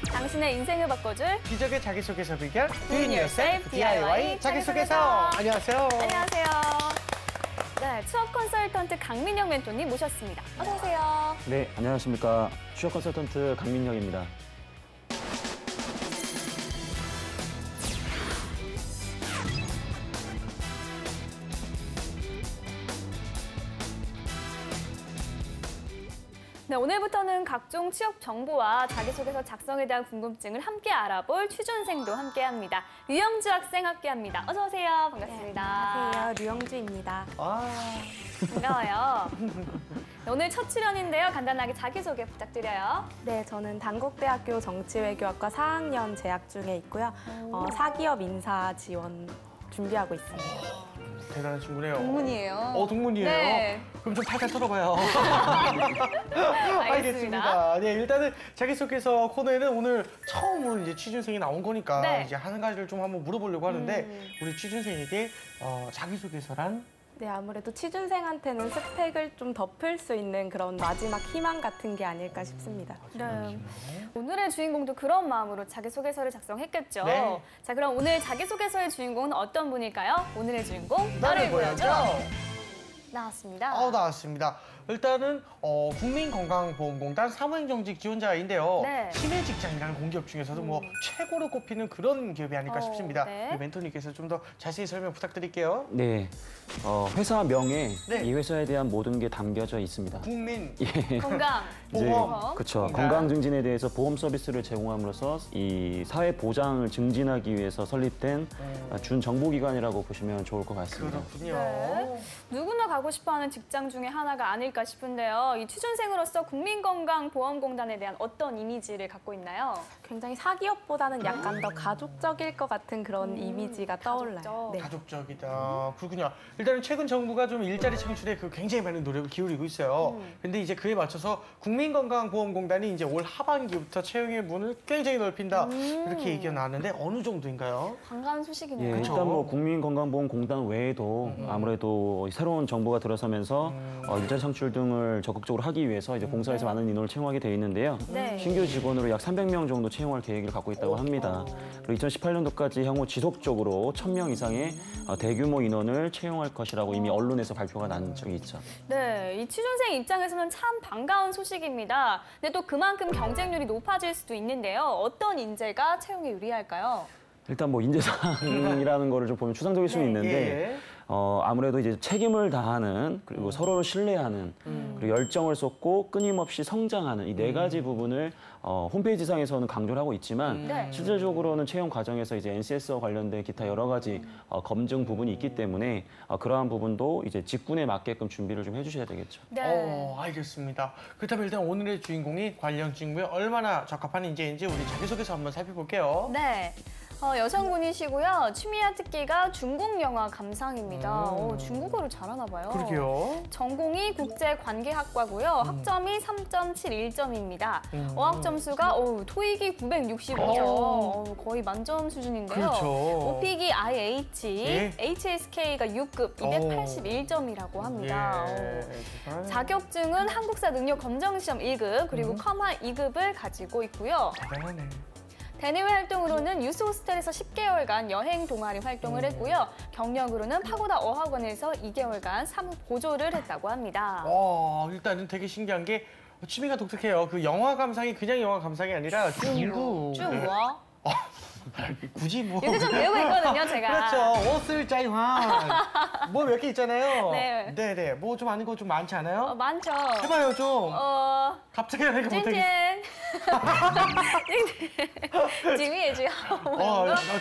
당신의 인생을 바꿔줄 기적의 자기소개서 비결 Do It Yourself DIY 자기소개서. 안녕하세요. 안녕하세요. 네, 취업 컨설턴트 강민영 멘토님 모셨습니다. 어서 오세요. 네, 안녕하십니까. 취업 컨설턴트 강민영입니다. 네, 오늘부터는 각종 취업 정보와 자기소개서 작성에 대한 궁금증을 함께 알아볼 취준생도 함께합니다. 류영주 학생 함께합니다. 어서 오세요. 반갑습니다. 안녕하세요. 류영주입니다. 반가워요. 네, 오늘 첫 출연인데요. 간단하게 자기소개 부탁드려요. 네, 저는 단국대학교 정치외교학과 4학년 재학 중에 있고요. 사기업 인사 지원 준비하고 있습니다. 대단한 친구네요. 동문이에요. 동문이에요? 네. 그럼 좀 탈탈 털어봐요. 알겠습니다. 네, 일단은 자기소개서 코너에는 오늘 처음으로 이제 취준생이 나온 거니까 네. 이제 한 가지를 좀 한번 물어보려고 하는데 우리 취준생에게 자기소개서란? 네, 아무래도 취준생한테는 스펙을 좀 덮을 수 있는 그런 마지막 희망 같은 게 아닐까 싶습니다. 네. 오늘의 주인공도 그런 마음으로 자기소개서를 작성했겠죠. 네. 자, 그럼 오늘 자기소개서의 주인공은 어떤 분일까요? 오늘의 주인공, 나를 보여줘. 나왔습니다. 나왔습니다. 일단은 국민건강보험공단 사무행정직 지원자인데요. 네. 신의 직장이라는 공기업 중에서도 뭐 최고로 꼽히는 그런 기업이 아닐까 싶습니다. 네. 우리 멘토님께서 좀 더 자세히 설명 부탁드릴게요. 네, 회사 명에 네. 이 회사에 대한 모든 게 담겨져 있습니다. 국민 건강, 보험. 그렇죠. 건강. 건강 증진에 대해서 보험 서비스를 제공함으로써 이 사회 보장을 증진하기 위해서 설립된 준 정보기관이라고 보시면 좋을 것 같습니다. 그렇군요. 네. 누구나 가고 싶어하는 직장 중에 하나가 아닐까 싶은데요. 이 취준생으로서 국민건강보험공단에 대한 어떤 이미지를 갖고 있나요? 굉장히 사기업보다는 약간 더 가족적일 것 같은 그런 이미지가 떠올라요. 네. 가족적이다. 그렇군요. 일단은 최근 정부가 좀 일자리 창출에 굉장히 많은 노력을 기울이고 있어요. 근데 이제 그에 맞춰서 국민건강보험공단이 이제 올 하반기부터 채용의 문을 굉장히 넓힌다. 이렇게 얘기가 나왔는데 어느 정도인가요? 반가운 소식이네요. 예, 일단 뭐 국민건강보험공단 외에도 아무래도 새로운 정부가 들어서면서 일자리 창출 등을 적극적으로 하기 위해서 이제 공사에서 많은 인원을 채용하게 돼 있는데요. 네. 신규 직원으로 약 300명 정도 채용할 계획을 갖고 있다고 합니다. 그리고 2018년도까지 향후 지속적으로 1,000명 이상의 대규모 인원을 채용할 것이라고 이미 언론에서 발표가 난 적이 있죠. 네, 이 취준생 입장에서는 참 반가운 소식입니다. 근데 또 그만큼 경쟁률이 높아질 수도 있는데요. 어떤 인재가 채용에 유리할까요? 일단 뭐 인재상이라는 거를 좀 보면 추상적일 수는 있는데 예. 아무래도 이제 책임을 다하는 그리고 서로를 신뢰하는 그리고 열정을 쏟고 끊임없이 성장하는 이 네 가지 부분을 홈페이지상에서는 강조를 하고 있지만 네. 실질적으로는 채용 과정에서 이제 NCS와 관련된 기타 여러 가지 검증 부분이 있기 때문에 그러한 부분도 이제 직군에 맞게끔 준비를 좀 해주셔야 되겠죠. 네. 알겠습니다. 그렇다면 일단 오늘의 주인공이 관련 직무에 얼마나 적합한 인재인지 우리 자기소개서 한번 살펴볼게요. 네. 여성분이시고요. 취미와 특기가 중국 영화 감상입니다. 중국어를 잘하나 봐요. 그러게요. 전공이 국제관계학과고요. 학점이 3.71점입니다. 어학 점수가 토익이 965점. 거의 만점 수준인데요. 그렇죠. 오픽이 IH, 예. HSK가 6급, 281점이라고 합니다. 자격증은 한국사 능력 검정시험 1급, 그리고 컴하 2급을 가지고 있고요. 대단하네. 대내외 활동으로는 유스 호스텔에서 10개월간 여행 동아리 활동을 했고요. 경력으로는 파고다 어학원에서 2개월간 사무 보조를 했다고 합니다. 일단은 되게 신기한 게 취미가 독특해요. 그 영화 감상이 그냥 영화 감상이 아니라 중국. 중국어? 굳이 뭐. 요새 좀 배우고 있거든요, 제가. 그렇죠. 워슬짜이환. 뭐 몇 개 있잖아요. 네. 네네. 뭐 좀 아는 거 좀 많지 않아요? 많죠. 해봐요, 좀. 갑자기 하니까 못하겠어. 今天지휘해줘요.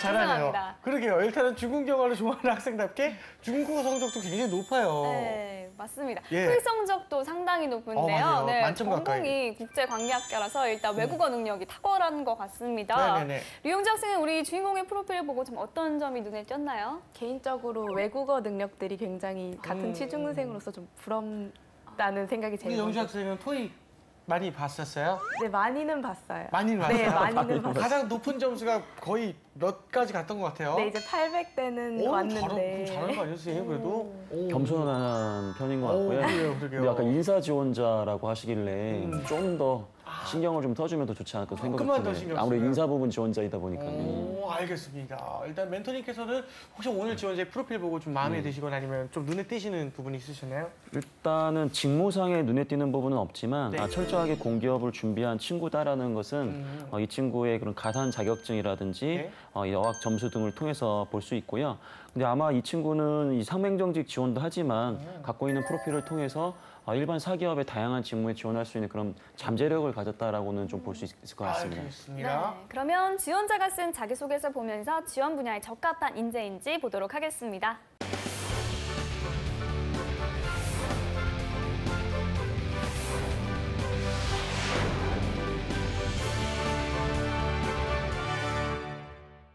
잘하네요. 그러게요. 일단은 중국 영화를 좋아하는 학생답게 중국어 성적도 굉장히 높아요. 네, 맞습니다. 예. 토익 성적도 상당히 높은데요. 맞아요. 네, 만점 가까이. 전공이 국제관계학과라서 일단 외국어 능력이 탁월한 것 같습니다. 네네네. 류영주 학생은 우리 주인공의 프로필을 보고 좀 어떤 점이 눈에 띄었나요? 개인적으로 외국어 능력들이 굉장히 같은 취준생으로서 좀 부럽다는 생각이 제일 우리 영주 먼저. 학생은 토익 많이 봤었어요? 네, 많이는 봤어요. 많이는 봤어요? 네, 많이는 봤어요. 가장 높은 점수가 거의 몇 가지 갔던 것 같아요? 네, 이제 800대는 그럼 왔는데. 잘하는 거 아니었어요, 그래도? 겸손한 편인 것 같고요. 그러게요. 근데 약간 인사 지원자라고 하시길래 좀 더 신경을 좀 써주면 더 좋지 않을까 생각이 그만 더 드네요. 신경 아무래도 쓰면. 인사 부분 지원자이다 보니까요. 오, 알겠습니다. 일단 멘토님께서는 혹시 오늘 지원자의 프로필 보고 좀 마음에 드시거나 아니면 좀 눈에 띄시는 부분이 있으셨나요? 일단은 직무상에 눈에 띄는 부분은 없지만 네. 철저하게 공기업을 준비한 친구다라는 것은 이 친구의 그런 가산 자격증이라든지 네. 이 어학 점수 등을 통해서 볼 수 있고요. 근데 아마 이 친구는 이 상맹정직 지원도 하지만 갖고 있는 프로필을 통해서 일반 사기업의 다양한 직무에 지원할 수 있는 그런 잠재력을 가졌다라고는 좀 볼 수 있을 것 같습니다. 알겠습니다. 네, 그러면 지원자가 쓴 자기소개서 보면서 지원 분야에 적합한 인재인지 보도록 하겠습니다.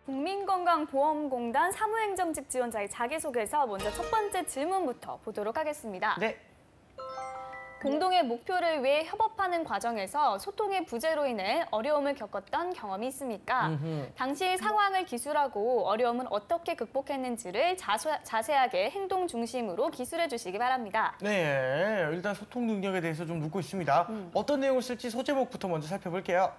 국민건강보험공단 사무행정직 지원자의 자기소개서 먼저 첫 번째 질문부터 보도록 하겠습니다. 네. 공동의 목표를 위해 협업하는 과정에서 소통의 부재로 인해 어려움을 겪었던 경험이 있습니까? 당시 상황을 기술하고 어려움은 어떻게 극복했는지를 자세하게 행동 중심으로 기술해 주시기 바랍니다. 네, 일단 소통 능력에 대해서 좀 묻고 있습니다. 어떤 내용을 쓸지 소제목부터 먼저 살펴볼게요.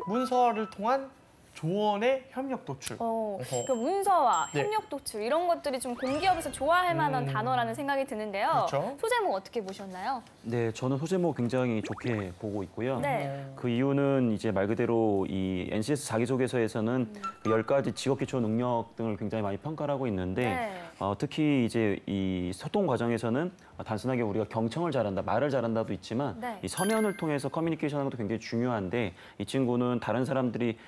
문서를 통한 조언의 협력 도출. 어허. 그 문서와 네. 협력 도출 이런 것들이 좀 공기업에서 좋아할 만한 단어라는 생각이 드는데요. 그렇죠. 소제목 어떻게 보셨나요? 네, 저는 소제목 굉장히 좋게 보고 있고요. 네. 그 이유는 이제 말 그대로 이 NCS 자기소개서에서는 그 10가지 직업기초 능력 등을 굉장히 많이 평가를 하고 있는데 네. 특히 이제 이 소통 과정에서는 단순하게 우리가 경청을 잘한다, 말을 잘한다도 있지만 네. 이 서면을 통해서 커뮤니케이션하는 것도 굉장히 중요한데 이 친구는 다른 사람들이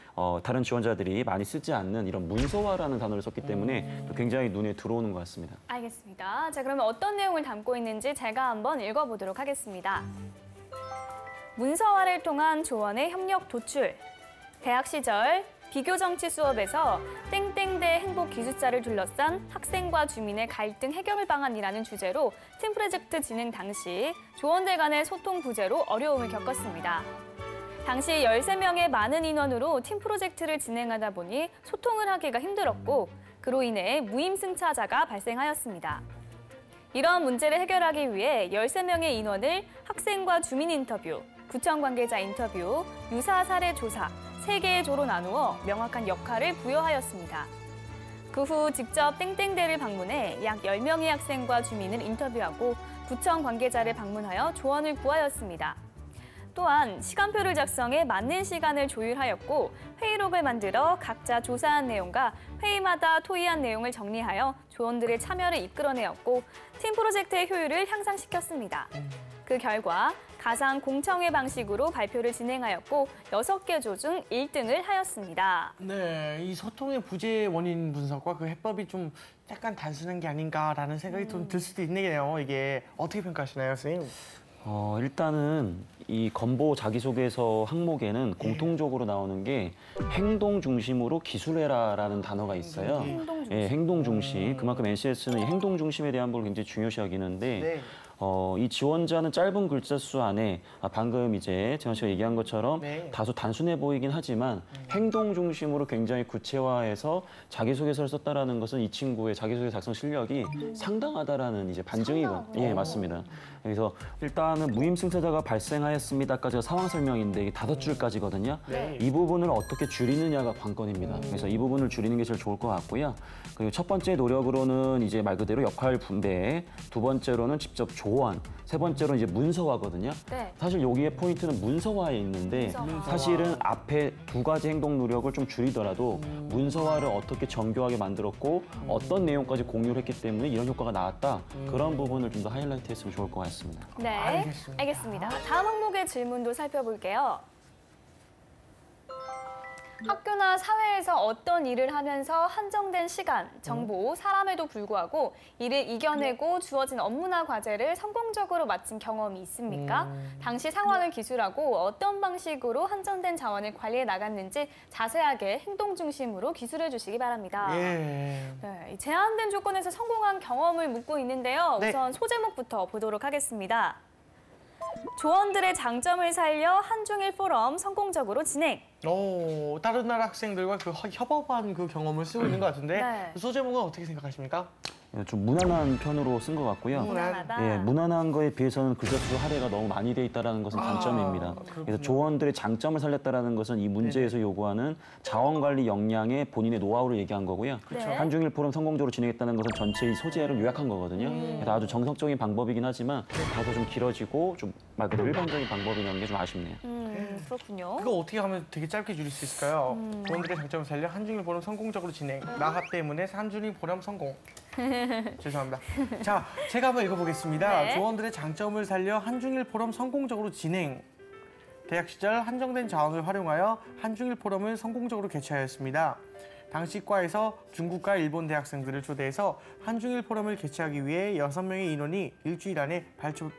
다른 지원자들이 많이 쓰지 않는 이런 문서화라는 단어를 썼기 때문에 또 굉장히 눈에 들어오는 것 같습니다. 알겠습니다. 자, 그러면 어떤 내용을 담고 있는지 제가 한번 읽어보도록 하겠습니다. 문서화를 통한 조언의 협력 도출. 대학 시절 비교정치 수업에서 땡땡대 행복 기숙사를 둘러싼 학생과 주민의 갈등 해결 방안이라는 주제로 팀 프로젝트 진행 당시 조원들 간의 소통 부재로 어려움을 겪었습니다. 당시 13명의 많은 인원으로 팀 프로젝트를 진행하다 보니 소통을 하기가 힘들었고 그로 인해 무임승차자가 발생하였습니다. 이러한 문제를 해결하기 위해 13명의 인원을 학생과 주민 인터뷰, 구청 관계자 인터뷰, 유사 사례 조사, 3개의 조로 나누어 명확한 역할을 부여하였습니다. 그 후 직접 땡땡대를 방문해 약 10명의 학생과 주민을 인터뷰하고 구청 관계자를 방문하여 조언을 구하였습니다. 또한 시간표를 작성해 맞는 시간을 조율하였고 회의록을 만들어 각자 조사한 내용과 회의마다 토의한 내용을 정리하여 조원들의 참여를 이끌어내었고 팀 프로젝트의 효율을 향상시켰습니다. 그 결과 가상 공청회 방식으로 발표를 진행하였고 6개 조 중 1등을 하였습니다. 네, 이 소통의 부재 원인 분석과 그 해법이 좀 약간 단순한 게 아닌가라는 생각이 좀 들 수도 있네요. 이게 어떻게 평가하시나요, 선생님? 일단은 이 건보 자기소개서 항목에는 공통적으로 나오는 게 행동 중심으로 기술해라라는 단어가 있어요. 행동 중심. 예, 행동 중심. 그만큼 NCS는 이 행동 중심에 대한 걸 굉장히 중요시 여기는데 네. 이 지원자는 짧은 글자 수 안에 방금 이제 재현 씨가 얘기한 것처럼 네. 다소 단순해 보이긴 하지만 행동 중심으로 굉장히 구체화해서 자기소개서를 썼다라는 것은 이 친구의 자기소개 작성 실력이 상당하다라는 이제 반증이거든요. 예, 맞습니다. 그래서 일단은 무임승차자가 발생하였습니다까지가 상황 설명인데 이게 5줄까지거든요. 네. 이 부분을 어떻게 줄이느냐가 관건입니다. 그래서 이 부분을 줄이는 게 제일 좋을 것 같고요. 그리고 첫 번째 노력으로는 이제 말 그대로 역할 분배, 두 번째로는 직접 조언, 세 번째로는 이제 문서화거든요. 네. 사실 여기에 포인트는 문서화에 있는데 문서화. 사실은 앞에 2가지 행동 노력을 좀 줄이더라도 문서화를 어떻게 정교하게 만들었고 어떤 내용까지 공유를 했기 때문에 이런 효과가 나왔다. 그런 부분을 좀 더 하이라이트 했으면 좋을 것 같습니다. 네, 알겠습니다. 다음 항목의 질문도 살펴볼게요. 학교나 사회에서 어떤 일을 하면서 한정된 시간, 정보, 사람에도 불구하고 이를 이겨내고 주어진 업무나 과제를 성공적으로 마친 경험이 있습니까? 당시 상황을 기술하고 어떤 방식으로 한정된 자원을 관리해 나갔는지 자세하게 행동 중심으로 기술해 주시기 바랍니다. 예. 네, 이 제한된 조건에서 성공한 경험을 묻고 있는데요. 네. 우선 소제목부터 보도록 하겠습니다. 조원들의 장점을 살려 한중일 포럼 성공적으로 진행. 다른 나라 학생들과 그 협업한 그 경험을 쓰고 있는 것 같은데 네. 소제목은 어떻게 생각하십니까? 좀 무난한 편으로 쓴 것 같고요. 무난하다. 예, 무난한 거에 비해서는 글자 수 할애가 너무 많이 돼 있다는 것은 단점입니다. 그렇군요. 그래서 조원들의 장점을 살렸다는 것은 이 문제에서 요구하는 자원관리 역량의 본인의 노하우를 얘기한 거고요. 그렇죠. 한중일 포럼 성공적으로 진행했다는 것은 전체의 소재를 요약한 거거든요. 그래서 아주 정석적인 방법이긴 하지만 다소 좀 길어지고 좀 말 그대로 일반적인 방법이라는 게 좀 아쉽네요. 그렇군요. 그거 어떻게 하면 되게 짧게 줄일 수 있을까요? 조원들의 장점을 살려 한중일 포럼 성공적으로 진행. 나하 때문에 한중일 포럼 성공. 죄송합니다. 자, 제가 한번 읽어보겠습니다. 네. 조원들의 장점을 살려 한중일 포럼 성공적으로 진행. 대학 시절 한정된 자원을 활용하여 한중일 포럼을 성공적으로 개최하였습니다. 당시 과에서 중국과 일본 대학생들을 초대해서 한중일 포럼을 개최하기 위해 6명의 인원이 일주일 안에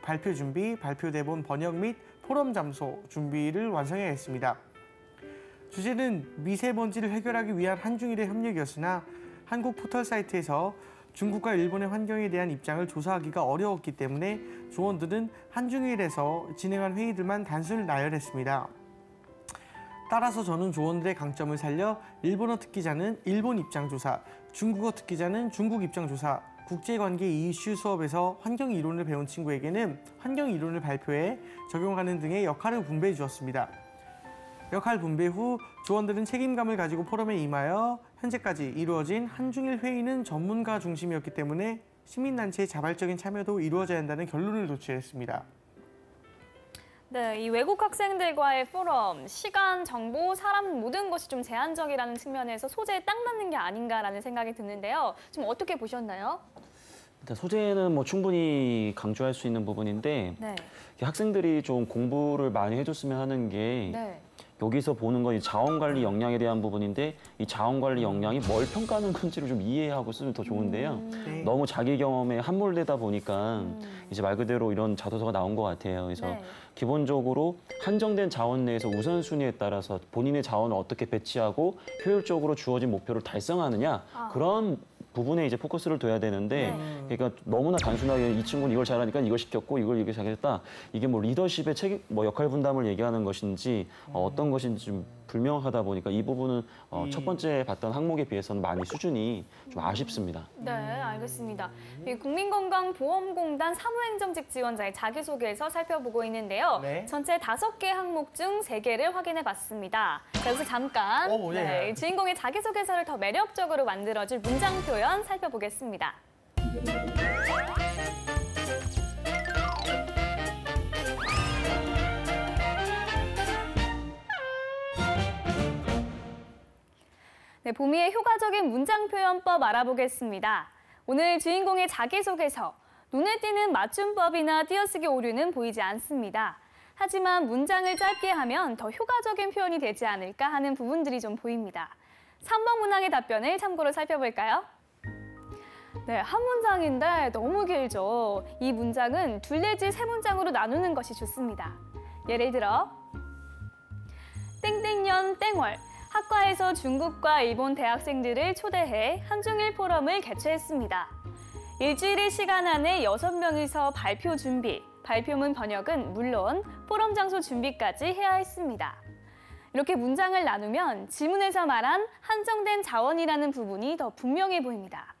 발표 준비, 발표 대본 번역 및 포럼 잠소 준비를 완성해야 했습니다. 주제는 미세먼지를 해결하기 위한 한중일의 협력이었으나 한국 포털 사이트에서 중국과 일본의 환경에 대한 입장을 조사하기가 어려웠기 때문에 조원들은 한중일에서 진행한 회의들만 단순 나열했습니다. 따라서 저는 조원들의 강점을 살려 일본어 특기자는 일본 입장 조사, 중국어 특기자는 중국 입장 조사, 국제관계 이슈 수업에서 환경 이론을 배운 친구에게는 환경 이론을 발표해 적용하는 등의 역할을 분배해 주었습니다. 역할 분배 후 조원들은 책임감을 가지고 포럼에 임하여 현재까지 이루어진 한중일 회의는 전문가 중심이었기 때문에 시민단체의 자발적인 참여도 이루어져야 한다는 결론을 도출했습니다. 네, 이 외국 학생들과의 포럼, 시간, 정보, 사람 모든 것이 좀 제한적이라는 측면에서 소재에 딱 맞는 게 아닌가라는 생각이 드는데요. 좀 어떻게 보셨나요? 일단 소재는 뭐 충분히 강조할 수 있는 부분인데 네. 학생들이 좀 공부를 많이 해줬으면 하는 게 네. 여기서 보는 건 이 자원관리 역량에 대한 부분인데 이 자원관리 역량이 뭘 평가하는 건지를 좀 이해하고 쓰면 더 좋은데요. 네. 너무 자기 경험에 함몰되다 보니까 이제 말 그대로 이런 자소서가 나온 것 같아요. 그래서 네. 기본적으로 한정된 자원 내에서 우선순위에 따라서 본인의 자원을 어떻게 배치하고 효율적으로 주어진 목표를 달성하느냐 그런 부분에 이제 포커스를 둬야 되는데 그러니까 너무나 단순하게 이 친구는 이걸 잘하니까 이걸 시켰고 이걸 이렇게 잘했다. 이게 뭐 리더십의 책임, 뭐 역할 분담을 얘기하는 것인지 어떤 것인지 좀 불명하다 보니까 이 부분은 첫 번째 봤던 항목에 비해서는 많이 수준이 좀 아쉽습니다. 네, 알겠습니다. 이 국민건강보험공단 사무행정직 지원자의 자기소개에서 살펴보고 있는데요. 네. 전체 5개 항목 중 3개를 확인해봤습니다. 자, 여기서 잠깐 네. 이 주인공의 자기소개서를 더 매력적으로 만들어줄 문장 표현 살펴보겠습니다. 네, 보미의 효과적인 문장 표현법 알아보겠습니다. 오늘 주인공의 자기소개서, 눈에 띄는 맞춤법이나 띄어쓰기 오류는 보이지 않습니다. 하지만 문장을 짧게 하면 더 효과적인 표현이 되지 않을까 하는 부분들이 좀 보입니다. 3번 문항의 답변을 참고로 살펴볼까요? 네, 한 문장인데 너무 길죠. 이 문장은 2 내지 3문장으로 나누는 것이 좋습니다. 예를 들어 땡땡년 땡월 학과에서 중국과 일본 대학생들을 초대해 한중일 포럼을 개최했습니다. 일주일의 시간 안에 6명이서 발표 준비, 발표문 번역은 물론 포럼 장소 준비까지 해야 했습니다. 이렇게 문장을 나누면 지문에서 말한 한정된 자원이라는 부분이 더 분명해 보입니다.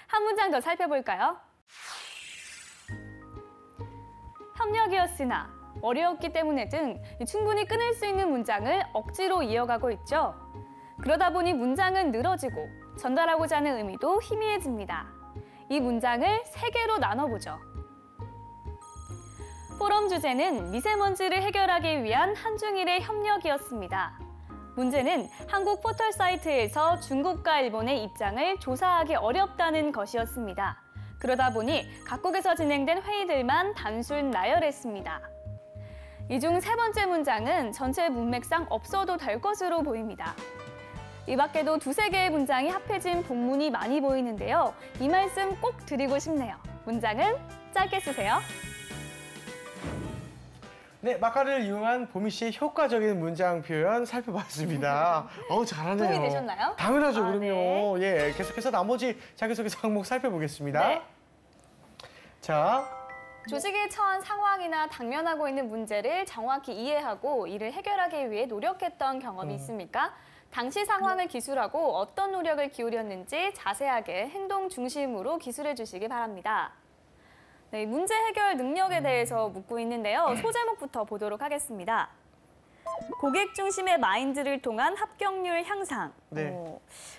한 문장 더 살펴볼까요? 협력이었으나 어려웠기 때문에 등 충분히 끊을 수 있는 문장을 억지로 이어가고 있죠. 그러다 보니 문장은 늘어지고 전달하고자 하는 의미도 희미해집니다. 이 문장을 3개로 나눠보죠. 포럼 주제는 미세먼지를 해결하기 위한 한중일의 협력이었습니다. 문제는 한국 포털 사이트에서 중국과 일본의 입장을 조사하기 어렵다는 것이었습니다. 그러다 보니 각국에서 진행된 회의들만 단순 나열했습니다. 이 중 3번째 문장은 전체 문맥상 없어도 될 것으로 보입니다. 이 밖에도 2-3개의 문장이 합해진 본문이 많이 보이는데요. 이 말씀 꼭 드리고 싶네요. 문장은 짧게 쓰세요. 네, 마카를 이용한 보미 씨의 효과적인 문장 표현 살펴봤습니다. 잘하네요. 도움이 되셨나요? 당연하죠, 그럼요. 네. 예, 계속해서 나머지 자기소개서 항목 살펴보겠습니다. 네. 자, 조직에 처한 상황이나 당면하고 있는 문제를 정확히 이해하고 이를 해결하기 위해 노력했던 경험이 있습니까? 당시 상황을 기술하고 어떤 노력을 기울였는지 자세하게 행동 중심으로 기술해 주시기 바랍니다. 네, 문제 해결 능력에 대해서 묻고 있는데요. 소제목부터 보도록 하겠습니다. 고객 중심의 마인드를 통한 합격률 향상. 네.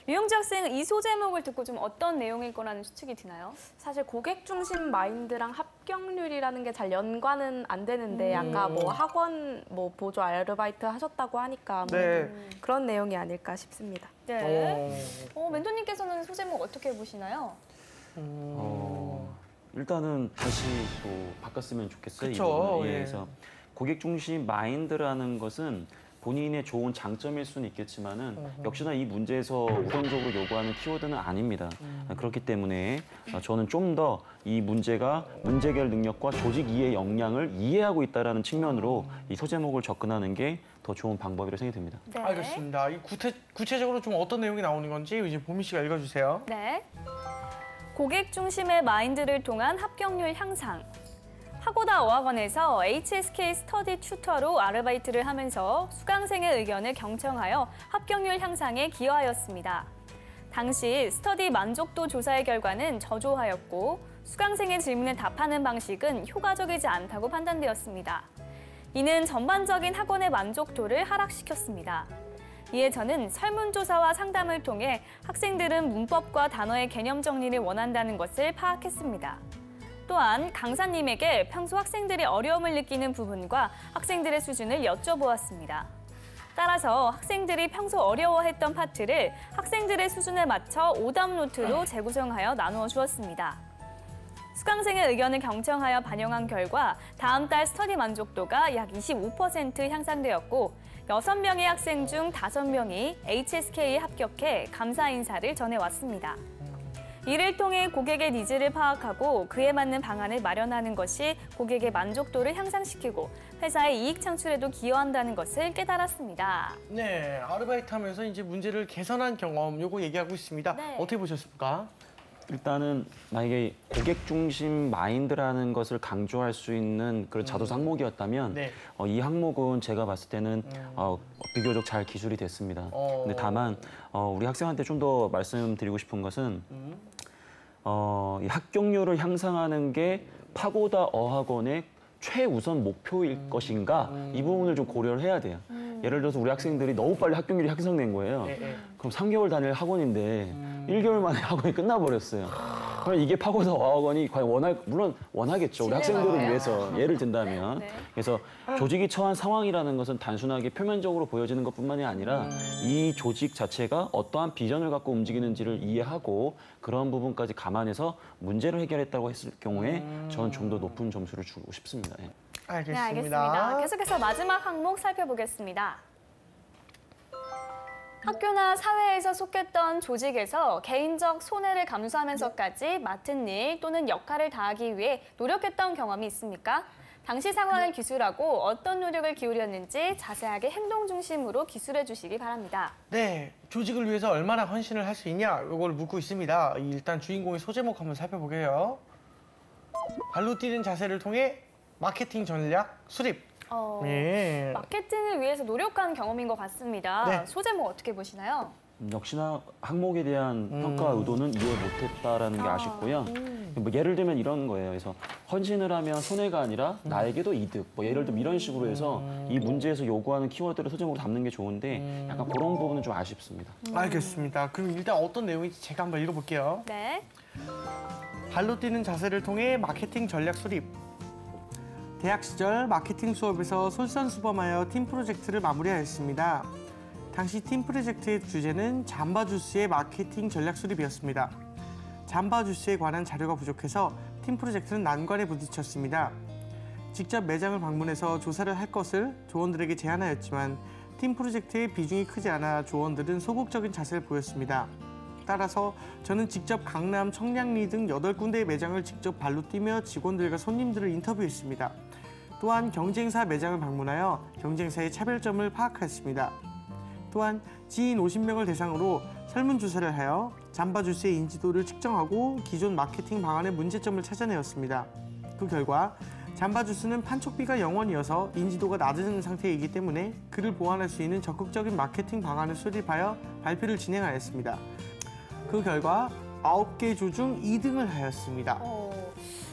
류영지 학생은 이 소제목을 듣고 좀 어떤 내용일 거라는 추측이 드나요? 사실 고객 중심 마인드랑 합격률이라는 게 잘 연관은 안 되는데 아까 뭐 학원 뭐 보조 아르바이트 하셨다고 하니까 뭐 네. 그런 내용이 아닐까 싶습니다. 네. 멘토님께서는 소제목 어떻게 보시나요? 일단은 다시 또 바꿨으면 좋겠어요. 이 그쵸, 부분을. 예. 그래서 고객 중심 마인드라는 것은 본인의 좋은 장점일 수는 있겠지만은 역시나 이 문제에서 우선적으로 요구하는 키워드는 아닙니다. 그렇기 때문에 저는 좀 더 이 문제가 문제 해결 능력과 조직 이해 역량을 이해하고 있다는 측면으로 이 소제목을 접근하는 게 더 좋은 방법이라고 생각이 듭니다. 네. 알겠습니다. 이 구체적으로 좀 어떤 내용이 나오는 건지 이제 보미 씨가 읽어주세요. 네. 고객 중심의 마인드를 통한 합격률 향상. 하고다 어학원에서 HSK 스터디 튜터로 아르바이트를 하면서 수강생의 의견을 경청하여 합격률 향상에 기여하였습니다. 당시 스터디 만족도 조사의 결과는 저조하였고 수강생의 질문에 답하는 방식은 효과적이지 않다고 판단되었습니다. 이는 전반적인 학원의 만족도를 하락시켰습니다. 이에 저는 설문조사와 상담을 통해 학생들은 문법과 단어의 개념 정리를 원한다는 것을 파악했습니다. 또한 강사님에게 평소 학생들이 어려움을 느끼는 부분과 학생들의 수준을 여쭤보았습니다. 따라서 학생들이 평소 어려워했던 파트를 학생들의 수준에 맞춰 오답 노트로 재구성하여 나누어 주었습니다. 수강생의 의견을 경청하여 반영한 결과 다음 달 스터디 만족도가 약 25% 향상되었고 6명의 학생 중 5명이 HSK에 합격해 감사 인사를 전해왔습니다. 이를 통해 고객의 니즈를 파악하고 그에 맞는 방안을 마련하는 것이 고객의 만족도를 향상시키고 회사의 이익 창출에도 기여한다는 것을 깨달았습니다. 네, 아르바이트 하면서 이제 문제를 개선한 경험 요거 얘기하고 있습니다. 네. 어떻게 보셨습니까? 일단은 만약에 고객 중심 마인드라는 것을 강조할 수 있는 그런 자소서 항목이었다면 네. 이 항목은 제가 봤을 때는 비교적 잘 기술이 됐습니다. 근데 다만 우리 학생한테 좀 더 말씀드리고 싶은 것은 이 합격률을 향상하는 게 파고다 어학원의 최우선 목표일 것인가 이 부분을 좀 고려를 해야 돼요. 예를 들어서 우리 학생들이 너무 빨리 합격률이 향상된 거예요. 네. 그럼 3개월 다닐 학원인데 1개월 만에 학원이 끝나버렸어요. 그럼 이게 파고다 어학원이 과연 물론 원하겠죠. 우리 학생들을 위해서 예를 든다면. 네. 그래서 조직이 처한 상황이라는 것은 단순하게 표면적으로 보여지는 것뿐만이 아니라 이 조직 자체가 어떠한 비전을 갖고 움직이는지를 이해하고 그런 부분까지 감안해서 문제를 해결했다고 했을 경우에 저는 좀 더 높은 점수를 주고 싶습니다. 예. 네, 알겠습니다. 알겠습니다. 계속해서 마지막 항목 살펴보겠습니다. 학교나 사회에서 속했던 조직에서 개인적 손해를 감수하면서까지 맡은 일 또는 역할을 다하기 위해 노력했던 경험이 있습니까? 당시 상황을 기술하고 어떤 노력을 기울였는지 자세하게 행동 중심으로 기술해 주시기 바랍니다. 네, 조직을 위해서 얼마나 헌신을 할 수 있냐 이걸 묻고 있습니다. 일단 주인공의 소제목 한번 살펴보게요. 발로 뛰는 자세를 통해 마케팅 전략 수립. 예. 마케팅을 위해서 노력한 경험인 것 같습니다. 네. 소제목 어떻게 보시나요? 역시나 항목에 대한 평가 의도는 이해 못했다라는 게 아쉽고요. 뭐 예를 들면 이런 거예요. 그래서 헌신을 하면 손해가 아니라 나에게도 이득. 뭐 예를 들면 이런 식으로 해서 이 문제에서 요구하는 키워드를 소제목으로 담는 게 좋은데 약간 그런 부분은 좀 아쉽습니다. 알겠습니다. 그럼 일단 어떤 내용인지 제가 한번 읽어볼게요. 네. 발로 뛰는 자세를 통해 마케팅 전략 수립. 대학 시절 마케팅 수업에서 솔선수범하여 팀 프로젝트를 마무리하였습니다. 당시 팀 프로젝트의 주제는 잠바주스의 마케팅 전략 수립이었습니다. 잠바주스에 관한 자료가 부족해서 팀 프로젝트는 난관에 부딪혔습니다. 직접 매장을 방문해서 조사를 할 것을 조원들에게 제안하였지만 팀 프로젝트의 비중이 크지 않아 조원들은 소극적인 자세를 보였습니다. 따라서 저는 직접 강남, 청량리 등 8군데의 매장을 직접 발로 뛰며 직원들과 손님들을 인터뷰했습니다. 또한 경쟁사 매장을 방문하여 경쟁사의 차별점을 파악했습니다. 또한 지인 50명을 대상으로 설문조사를 하여 잠바주스의 인지도를 측정하고 기존 마케팅 방안의 문제점을 찾아내었습니다. 그 결과 잠바 주스는 판촉비가 0원이어서 인지도가 낮은 상태이기 때문에 그를 보완할 수 있는 적극적인 마케팅 방안을 수립하여 발표를 진행하였습니다. 그 결과 9개 조 중 2등을 하였습니다.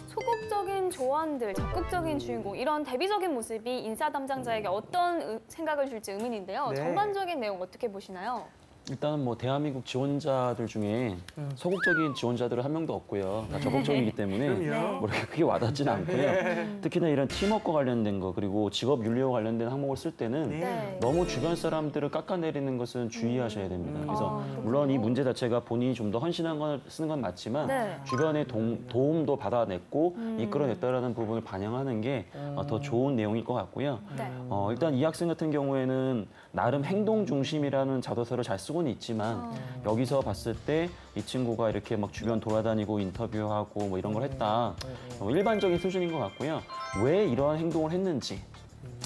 소극적인 조언들, 적극적인 주인공 이런 대비적인 모습이 인사 담당자에게 어떤 생각을 줄지 의문인데요. 네. 전반적인 내용 어떻게 보시나요? 일단은 뭐 대한민국 지원자들 중에 소극적인 지원자들은 한 명도 없고요. 다 적극적이기 때문에 그럼요. 뭐 이렇게 크게 와닿지는 않고요. 특히나 이런 팀워크와 관련된 거 그리고 직업 윤리와 관련된 항목을 쓸 때는 네. 너무 주변 사람들을 깎아내리는 것은 주의하셔야 됩니다. 그래서 그렇군요. 물론 이 문제 자체가 본인이 좀 더 헌신한 걸 쓰는 건 맞지만 네. 주변의 도움도 받아냈고 이끌어냈다라는 부분을 반영하는 게 더 좋은 내용일 것 같고요. 네. 일단 이 학생 같은 경우에는 나름 행동 중심이라는 자소서를 잘 쓰고는 있지만 여기서 봤을 때 이 친구가 이렇게 막 주변 돌아다니고 인터뷰하고 뭐 이런 걸 했다. 일반적인 수준인 것 같고요. 왜 이러한 행동을 했는지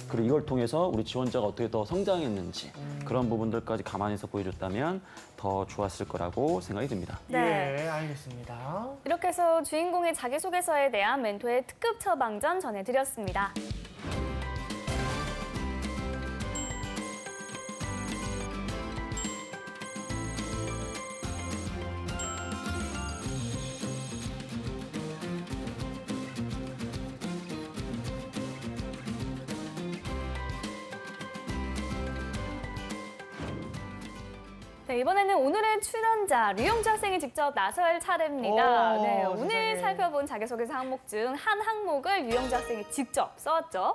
그리고 이걸 통해서 우리 지원자가 어떻게 더 성장했는지 그런 부분들까지 감안해서 보여줬다면 더 좋았을 거라고 생각이 듭니다. 네. 예, 알겠습니다. 이렇게 해서 주인공의 자기소개서에 대한 멘토의 특급 처방전 전해드렸습니다. 네, 이번에는 오늘의 출연자 류영주 학생이 직접 나설 차례입니다. 오, 네, 오늘 세상에. 살펴본 자기소개서 항목 중 한 항목을 류영주 학생이 직접 써왔죠.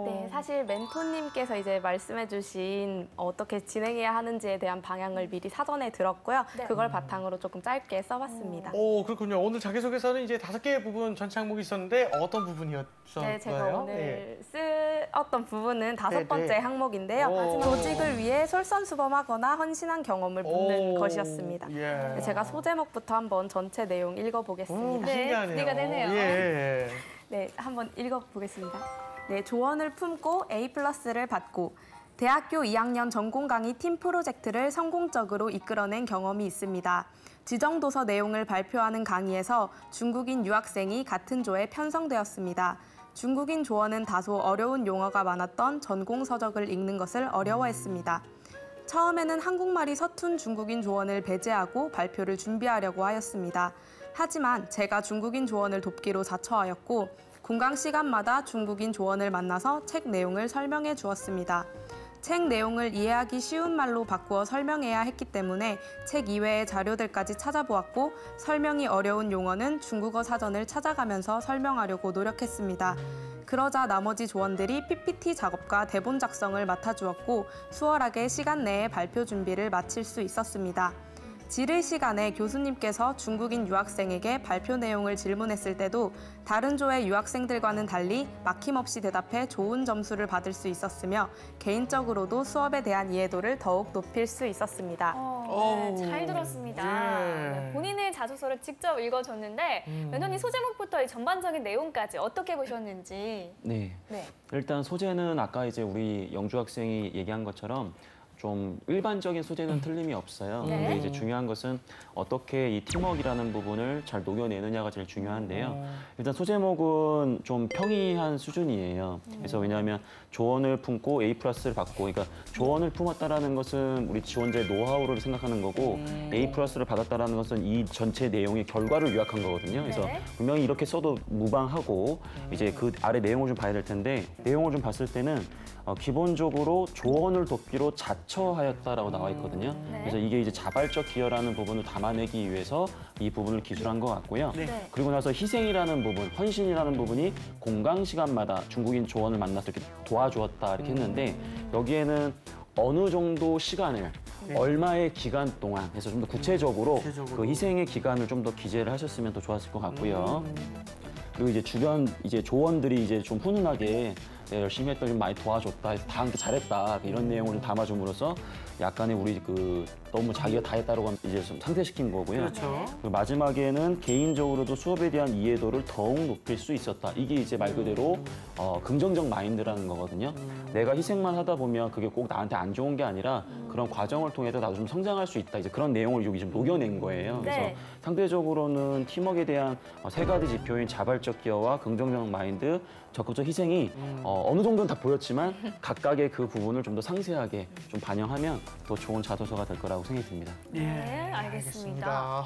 네, 사실 멘토님께서 이제 말씀해주신 어떻게 진행해야 하는지에 대한 방향을 미리 사전에 들었고요. 네. 그걸 바탕으로 조금 짧게 써봤습니다. 오, 그렇군요. 오늘 자기소개서는 이제 5개의 부분 전체 항목이 있었는데 어떤 부분이었어요? 네, 제가 오늘 쓰었던 부분은 네, 5번째 네. 항목인데요. 오. 조직을 위해 솔선수범하거나 헌신한 경험을 묻는 오, 것이었습니다. 예. 네, 제가 소제목부터 한번 전체 내용 읽어보겠습니다. 네, 신기하네요. 기대가 되네요. 예. 네, 한번 읽어보겠습니다. 네, 조언을 품고 A+를 받고 대학교 2학년 전공 강의 팀 프로젝트를 성공적으로 이끌어낸 경험이 있습니다. 지정도서 내용을 발표하는 강의에서 중국인 유학생이 같은 조에 편성되었습니다. 중국인 조원은 다소 어려운 용어가 많았던 전공 서적을 읽는 것을 어려워했습니다. 처음에는 한국말이 서툰 중국인 조원을 배제하고 발표를 준비하려고 하였습니다. 하지만 제가 중국인 조원을 돕기로 자처하였고 공강 시간마다 중국인 조원을 만나서 책 내용을 설명해 주었습니다. 책 내용을 이해하기 쉬운 말로 바꾸어 설명해야 했기 때문에 책 이외의 자료들까지 찾아보았고 설명이 어려운 용어는 중국어 사전을 찾아가면서 설명하려고 노력했습니다. 그러자 나머지 조원들이 PPT 작업과 대본 작성을 맡아주었고 수월하게 시간 내에 발표 준비를 마칠 수 있었습니다. 질의 시간에 교수님께서 중국인 유학생에게 발표 내용을 질문했을 때도 다른 조의 유학생들과는 달리 막힘없이 대답해 좋은 점수를 받을 수 있었으며 개인적으로도 수업에 대한 이해도를 더욱 높일 수 있었습니다. 네, 잘 들었습니다. 예. 네, 본인의 자소서를 직접 읽어줬는데 멘토님 소제목부터 이 전반적인 내용까지 어떻게 보셨는지. 네. 네. 일단 소재는 아까 이제 우리 영주 학생이 얘기한 것처럼 좀 일반적인 소재는 틀림이 없어요. 네. 근데 이제 중요한 것은 어떻게 이 팀워크라는 부분을 잘 녹여내느냐가 제일 중요한데요. 일단 소제목은 좀 평이한 수준이에요. 그래서 왜냐하면 조언을 품고 A+를 받고, 그러니까 조언을 품었다라는 것은 우리 지원자의 노하우를 생각하는 거고 A+를 받았다라는 것은 이 전체 내용의 결과를 요약한 거거든요. 그래서 네. 분명히 이렇게 써도 무방하고 이제 그 아래 내용을 좀 봐야 될 텐데 내용을 좀 봤을 때는 기본적으로 조언을 돕기로 자처하였다라고 나와 있거든요. 네. 그래서 이게 이제 자발적 기여라는 부분을 담아내기 위해서 이 부분을 기술한 것 같고요. 네. 그리고 나서 희생이라는 부분, 헌신이라는 부분이 공강 시간마다 중국인 조언을 만나서 이렇게 도와주었다 이렇게 했는데 여기에는 어느 정도 시간을 얼마의 기간 동안 해서 좀 더 구체적으로 그 희생의 기간을 좀 더 기재를 하셨으면 더 좋았을 것 같고요. 그리고 이제 주변 이제 조원들이 이제 좀 훈훈하게 내가 열심히 했더니 많이 도와줬다, 다 함께 잘했다 이런 내용을 좀 담아줌으로써 약간의 우리 그 너무 자기가 다 했다라고 이제 좀 상쇄시킨 거고요. 그렇죠. 그리고 마지막에는 개인적으로도 수업에 대한 이해도를 더욱 높일 수 있었다. 이게 이제 말 그대로 긍정적 마인드라는 거거든요. 내가 희생만 하다 보면 그게 꼭 나한테 안 좋은 게 아니라 그런 과정을 통해서 나도 좀 성장할 수 있다. 이제 그런 내용을 여기 좀 녹여낸 거예요. 네. 그래서 상대적으로는 팀워크에 대한 세 가지 지표인 자발적 기여와 긍정적 마인드, 적극적 희생이 어느 정도는 다 보였지만 각각의 그 부분을 좀 더 상세하게 좀 반영하면 더 좋은 자소서가 될 거라고 생각이 듭니다. 네, 알겠습니다.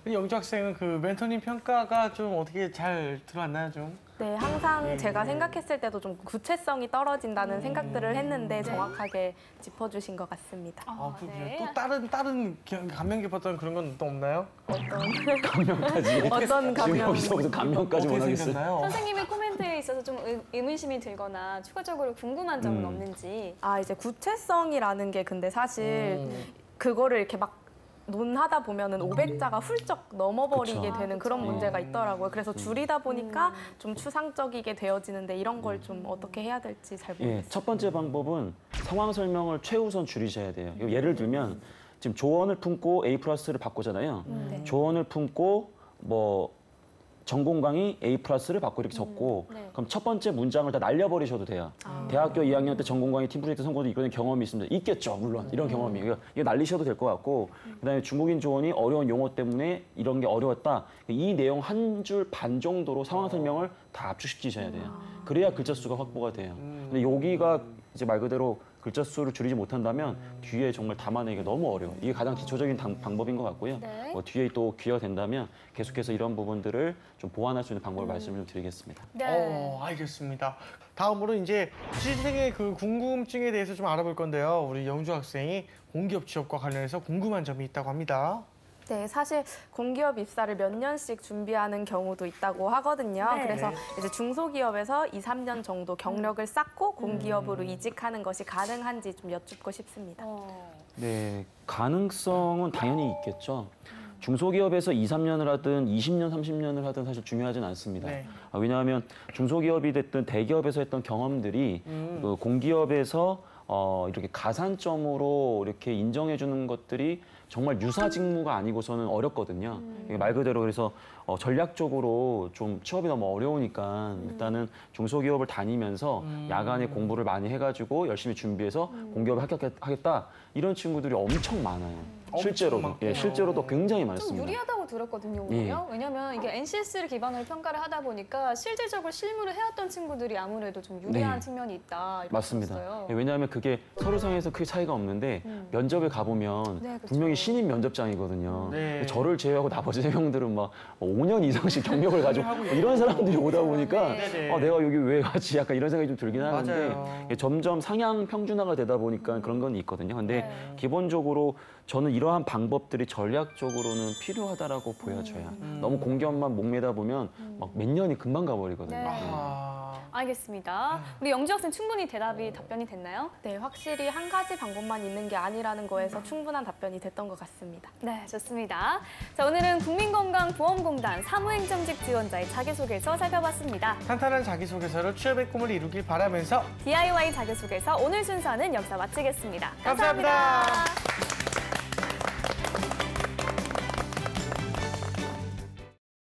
우리 영주 학생은 그 멘토님 평가가 좀 어떻게 잘 들어왔나요, 좀? 네, 항상 제가 생각했을 때도 좀 구체성이 떨어진다는 생각들을 했는데 정확하게 짚어주신 것 같습니다. 그렇군요. 네. 또 다른 감명 깊었던 그런 건 또 없나요? 감명까지. 어떤 지금 감명? 여기서부터 감명까지 어떻게 원하겠어요. 생겼나요? 선생님의 코멘트에 있어서 좀 의문심이 들거나 추가적으로 궁금한 점은 없는지. 이제 구체성이라는 게 근데 사실 그거를 이렇게 막 논하다 보면은 500자가 훌쩍 넘어버리게 그쵸. 되는 그런 네. 문제가 있더라고요. 그래서 줄이다 보니까 좀 추상적이게 되어지는데 이런 걸 좀 어떻게 해야 될지 잘 모르겠어요. 예, 첫 번째 방법은 상황 설명을 최우선 줄이셔야 돼요. 예를 들면 지금 조언을 품고 A+를 받고잖아요. 네. 조언을 품고 뭐 전공 강의 A+를 받고 이렇게 적고 네. 그럼 첫 번째 문장을 다 날려버리셔도 돼요. 대학교 2학년 때 전공 강의 팀 프로젝트 성공도 이거는 경험이 있습니다. 있겠죠, 물론 이런 경험이. 이거 날리셔도 될 것 같고 그다음에 중국인 조언이 어려운 용어 때문에 이런 게 어려웠다. 이 내용 한 줄 반 정도로 상황 설명을 다 압축시키셔야 돼요. 그래야 글자 수가 확보가 돼요. 근데 여기가 이제 말 그대로 글자 수를 줄이지 못한다면 뒤에 정말 담아내기가 너무 어려워요. 이게 가장 기초적인 방법인 것 같고요. 네. 뒤에 또 기회가 된다면 계속해서 이런 부분들을 좀 보완할 수 있는 방법을 말씀을 좀 드리겠습니다. 네. 알겠습니다. 다음으로 이제 취준생의 그 궁금증에 대해서 좀 알아볼 건데요. 우리 영주 학생이 공기업 취업과 관련해서 궁금한 점이 있다고 합니다. 네, 사실 공기업 입사를 몇 년씩 준비하는 경우도 있다고 하거든요. 네. 그래서 이제 중소기업에서 2, 3년 정도 경력을 쌓고 공기업으로 이직하는 것이 가능한지 좀 여쭙고 싶습니다. 네, 가능성은 당연히 있겠죠. 중소기업에서 2, 3년을 하든 20년, 30년을 하든 사실 중요하진 않습니다. 네. 왜냐하면 중소기업이 됐든 대기업에서 했던 경험들이 그 공기업에서 이렇게 가산점으로 이렇게 인정해 주는 것들이 정말 유사 직무가 아니고서는 어렵거든요. 이게 말 그대로 그래서 전략적으로 좀 취업이 너무 어려우니까 일단은 중소기업을 다니면서 야간에 공부를 많이 해가지고 열심히 준비해서 공기업에 합격하겠다 이런 친구들이 엄청 많아요. 실제로도 많군요. 실제로도 굉장히 좀 많습니다. 유리하다고 들었거든요, 오히려. 왜냐면 이게 NCS를 기반으로 평가를 하다 보니까 실질적으로 실무를 해왔던 친구들이 아무래도 좀 유리한 네. 측면이 있다. 이렇게 맞습니다. 들었어요. 예, 왜냐하면 그게 서류상에서 크게 차이가 없는데 면접에 가보면 네, 그쵸. 분명히 신입 면접장이거든요. 네. 근데 저를 제외하고 나머지 3명들은 막 5년 이상씩 경력을 가지고 이런 사람들이 오다 보니까 네. 내가 여기 왜 갔지? 약간 이런 생각이 좀 들긴 하는데 맞아요. 이게 점점 상향 평준화가 되다 보니까 그런 건 있거든요. 근데 네. 기본적으로 저는 이러한 방법들이 전략적으로는 필요하다라고 보여져요. 너무 공기업만 목매다 보면 막 몇 년이 금방 가버리거든요. 네. 알겠습니다. 우리 영주 학생 충분히 답변이 됐나요? 네, 확실히 한 가지 방법만 있는 게 아니라는 거에서 충분한 답변이 됐던 것 같습니다. 네, 좋습니다. 자, 오늘은 국민건강보험공단 사무행정직 지원자의 자기소개서 살펴봤습니다. 탄탄한 자기소개서로 취업의 꿈을 이루길 바라면서 DIY 자기소개서 오늘 순서는 여기서 마치겠습니다. 감사합니다. 감사합니다.